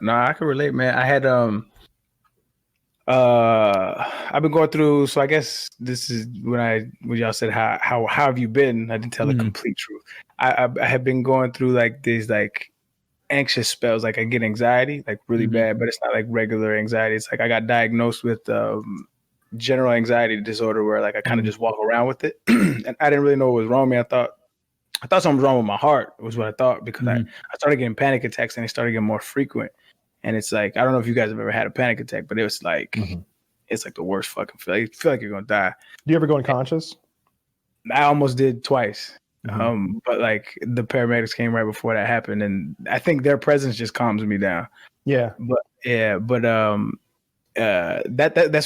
No, I can relate, man. I had I've been going through. So I guess this is when y'all said how have you been? I didn't tell the complete truth. I have been going through like these like anxious spells. Like I get anxiety, like really bad, but it's not like regular anxiety. It's like I got diagnosed with general anxiety disorder, where like I kind of just walk around with it, and I didn't really know what was wrong with me. I thought something was wrong with my heart, was what I thought, because I started getting panic attacks, and they started getting more frequent. And it's like, I don't know if you guys have ever had a panic attack, but it was like, it's like the worst fucking feeling. You feel like you're going to die. Do you ever go unconscious? I almost did twice. But like the paramedics came right before that happened. And I think their presence just calms me down. Yeah. That's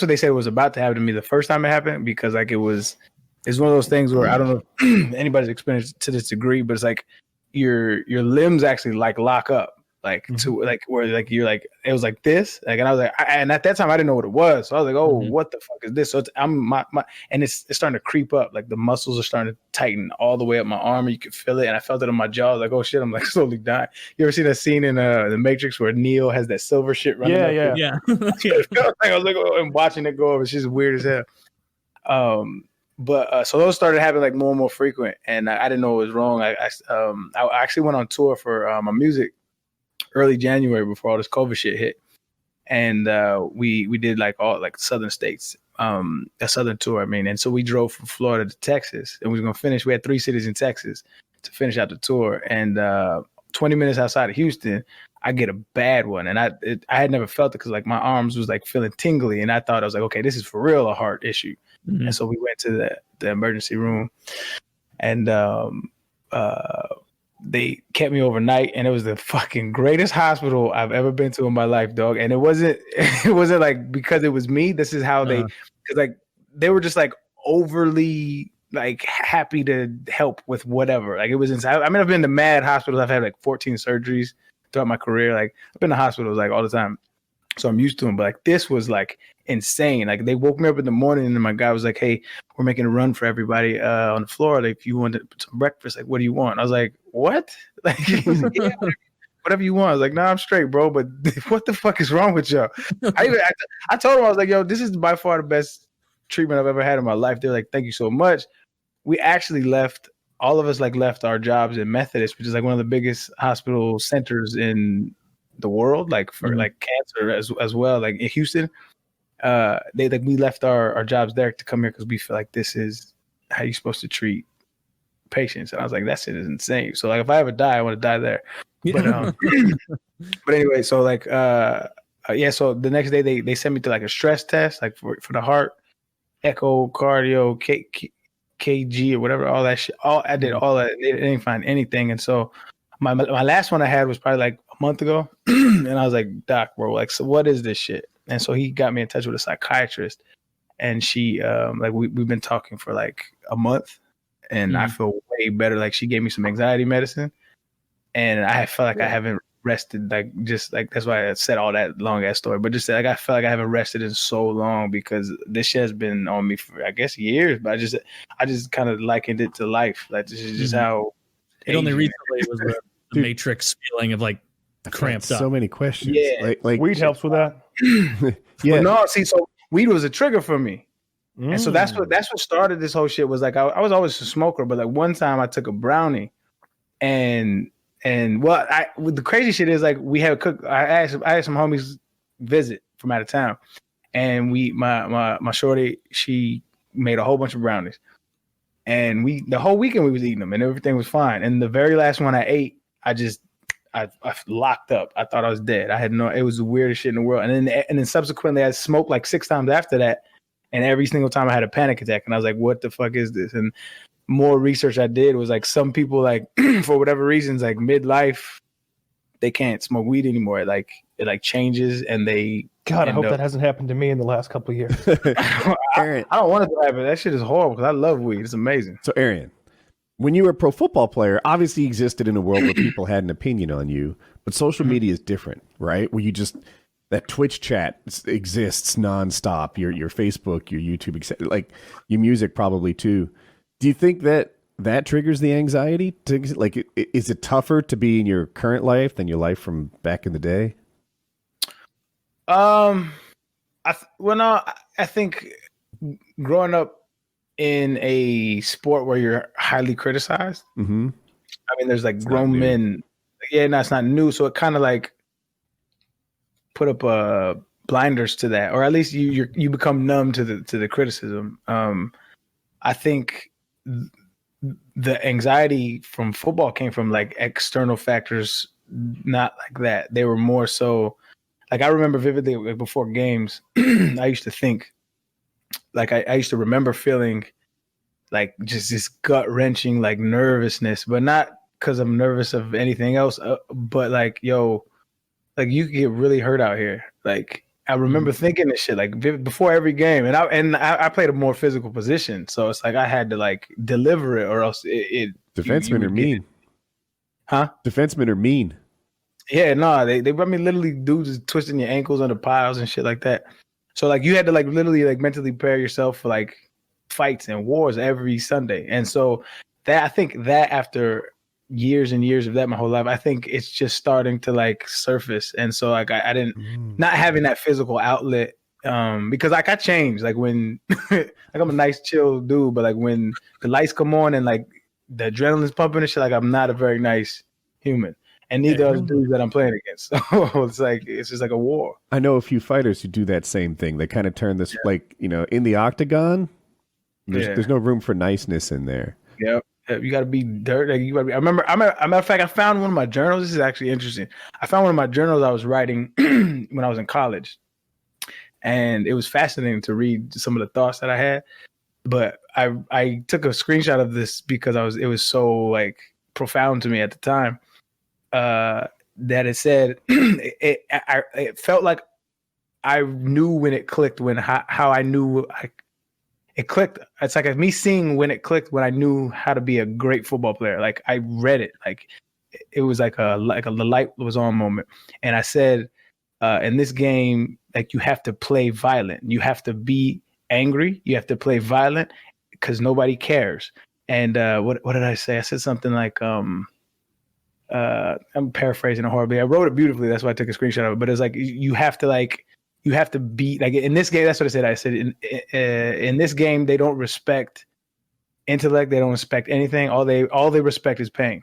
what they said was about to happen to me the first time it happened, because like it's one of those things where I don't know if anybody's experienced to this degree, but it's like your limbs actually like lock up. Like to like where like you're like it was like this like, and I was like and at that time I didn't know what it was, so I was like, oh, what the fuck is this? So it's, and it's starting to creep up, like the muscles are starting to tighten all the way up my arm, and you can feel it, and I felt it on my jaw. I was like, oh shit, I'm like slowly dying. You ever seen that scene in the Matrix where Neo has that silver shit running? Yeah. I was like, oh, I'm watching it go over. It's just weird as hell. But so those started happening like more and more frequent, and I didn't know what was wrong. I actually went on tour for my music early January before all this COVID shit hit, and we did like all like southern states, a southern tour. I mean, and so we drove from Florida to Texas, and we were gonna finish. We had 3 cities in Texas to finish out the tour, and 20 minutes outside of Houston, I get a bad one, and I had never felt it because like my arms was like feeling tingly, and I thought I was like, okay, this is for real a heart issue. And so we went to the emergency room, and they kept me overnight, and it was the fucking greatest hospital I've ever been to in my life, dog. And it wasn't like because it was me. This is how because like they were just like overly like happy to help with whatever. Like it was inside. I mean, I've been to mad hospitals. I've had like 14 surgeries throughout my career. Like I've been to hospitals like all the time, so I'm used to them. But like this was like insane. Like they woke me up in the morning, and my guy was like, "Hey, we're making a run for everybody on the floor. Like if you want some breakfast, like what do you want?" I was like, "What?" Like he was like, yeah, whatever you want. I was like, "Nah, I'm straight, bro. But what the fuck is wrong with y'all?" I told him, I was like, "Yo, this is by far the best treatment I've ever had in my life." They're like, "Thank you so much." We actually left. All of us like left our jobs in Methodist, which is like one of the biggest hospital centers in the world, like for like cancer as well, like in Houston. We left our jobs there to come here because we feel like this is how you're supposed to treat patients. And I was like, that shit is insane. So like if I ever die, I want to die there. But but anyway, so like so the next day they sent me to like a stress test, like for the heart, echo, cardio, KG or whatever, all that shit. I did all that. They didn't find anything. And so my last one I had was probably like a month ago. And I was like, "Doc, bro, like, so what is this shit?" And so he got me in touch with a psychiatrist, and she like we've been talking for like a month, and I feel way better. Like she gave me some anxiety medicine, and I felt like I haven't rested, like just like that's why I said all that long ass story. But just like I felt like I haven't rested in so long because this shit has been on me for I guess years. But I just kind of likened it to life. Like this is just how it only recently was the Matrix feeling of like cramped up. So many questions. Yeah, like weed helps with that. Yeah. But no, see, so weed was a trigger for me. And so that's what started this whole shit. Was like I was always a smoker, but like one time I took a brownie, and the crazy shit is like we had cook. I had some homies visit from out of town, and my shorty, she made a whole bunch of brownies, and the whole weekend we was eating them, and everything was fine. And the very last one I ate, I locked up. I thought I was dead. It was the weirdest shit in the world. And then subsequently I smoked like 6 times after that. And every single time I had a panic attack, and I was like, what the fuck is this? And more research I did was like some people like for whatever reasons, like midlife, they can't smoke weed anymore. It changes, and they I hope that hasn't happened to me in the last couple of years. Arian, I don't want it to happen. That shit is horrible because I love weed. It's amazing. So Arian, when you were a pro football player, obviously you existed in a world where people had an opinion on you, but social media is different, right? Where you just, that Twitch chat exists nonstop, your Facebook, your YouTube, like your music probably too. Do you think that triggers the anxiety? Is it tougher to be in your current life than your life from back in the day? I think growing up in a sport where you're highly criticized. Mm-hmm. I mean, there's like grown men. Yeah, no, it's not new. So it kind of like put up blinders to that, or at least you become numb to the criticism. I think the anxiety from football came from like external factors, not like that. They were more so like I remember vividly like, before games. I used to think like I used to remember feeling like just this gut wrenching like nervousness, but not because I'm nervous of anything else, but like like you could get really hurt out here. Like I remember thinking this shit like before every game, and I played a more physical position, so it's like I had to like deliver it, or else defensemen are mean. Huh? Defensemen are mean. Yeah, no, they I mean literally dudes is twisting your ankles under piles and shit like that. So like you had to like literally like mentally prepare yourself for like fights and wars every Sunday, and so that I think that after years and years of that my whole life, I think it's just starting to like surface. And so like I didn't not having that physical outlet because like I changed like when like I'm a nice chill dude, but like when the lights come on and like the adrenaline's pumping and shit, like I'm not a very nice human, and neither are the dudes that I'm playing against. So it's just like a war. I know a few fighters who do that same thing. They kind of turn this like, you know, in the octagon there's no room for niceness in there. Yeah. You got to be dirt. Like you gotta be, I remember, a matter of fact, I found one of my journals. This is actually interesting. I found one of my journals I was writing when I was in college. And it was fascinating to read some of the thoughts that I had. But I took a screenshot of this because it was so like profound to me at the time that it said, it felt like I knew when it clicked, how I knew it clicked. It's like me seeing when it clicked when I knew how to be a great football player. Like I read it, like it was like the light was on moment. And I said, in this game, like you have to play violent. You have to be angry. You have to play violent because nobody cares. And what did I say? I said something like, I'm paraphrasing it horribly. I wrote it beautifully. That's why I took a screenshot of it. But it's like you have to be like in this game. That's what I said. I said in this game, they don't respect intellect. They don't respect anything. All they respect is pain.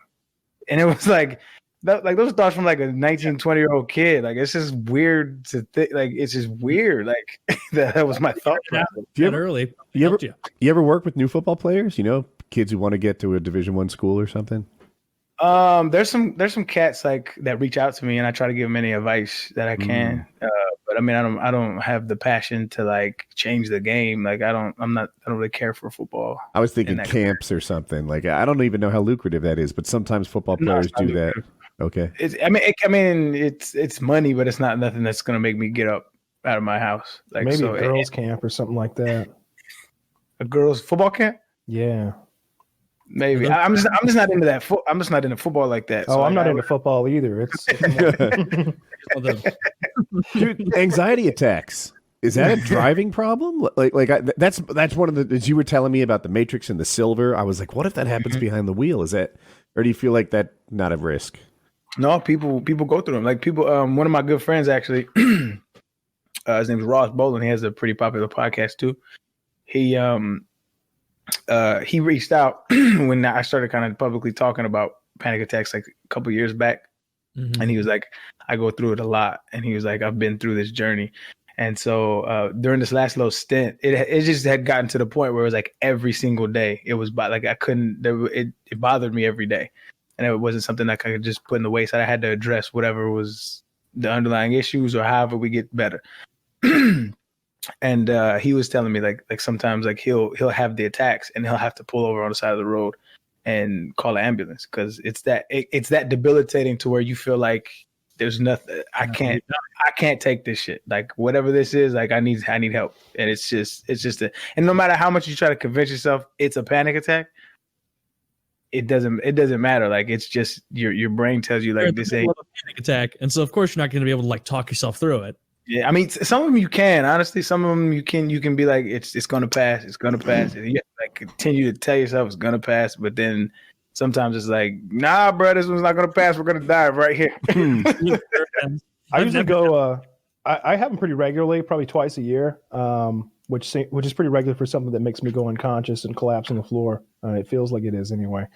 And it was like those thoughts from like a 19, 20-year-old kid. Like it's just weird to think. Like it's just weird. Like that was my thought. You ever work with new football players? You know, kids who want to get to a Division I school or something. There's some cats like that reach out to me, and I try to give them any advice that I can. But I mean, I don't have the passion to like change the game. Like I don't really care for football. I was thinking camps or something. Like I don't even know how lucrative that is, but sometimes football players do that. Okay. It's money, but it's not nothing that's gonna make me get up out of my house. Like maybe a girls' camp or something like that. A girls' football camp? Yeah. Maybe I'm just not into that. I'm just not into football like that. Oh, so I'm not into football either. It's dude, anxiety attacks. Is that a driving problem? That's one of the. As you were telling me about the Matrix and the silver, I was like, what if that happens behind the wheel? Is that, or do you feel like that not at risk? No, people go through them. Like people. One of my good friends actually, his name's Ross Bolin. He has a pretty popular podcast too. He reached out when I started kind of publicly talking about panic attacks like a couple years back. And he was like, I go through it a lot. And he was like, I've been through this journey. And so during this last little stint, it just had gotten to the point where it was like every single day. It was like I couldn't, it bothered me every day. And it wasn't something that I could just put in the wayside. I had to address whatever was the underlying issues or however we get better. And he was telling me like sometimes like he'll have the attacks and he'll have to pull over on the side of the road and call an ambulance because it's that debilitating to where you feel like there's nothing. I can't take this shit. Like whatever this is, like I need help. And it's just and no matter how much you try to convince yourself it's a panic attack, it doesn't matter. Like it's just your brain tells you like this ain't a panic attack, and so of course you're not going to be able to like talk yourself through it. Yeah, I mean, some of them you can. Honestly, some of them you can be like, it's gonna pass. It's gonna pass. And you have to, like continue to tell yourself it's gonna pass, but then sometimes it's like, nah, bro, this one's not gonna pass. We're gonna die right here. I usually go I have them pretty regularly, probably twice a year, which is pretty regular for something that makes me go unconscious and collapse on the floor. It feels like it is anyway.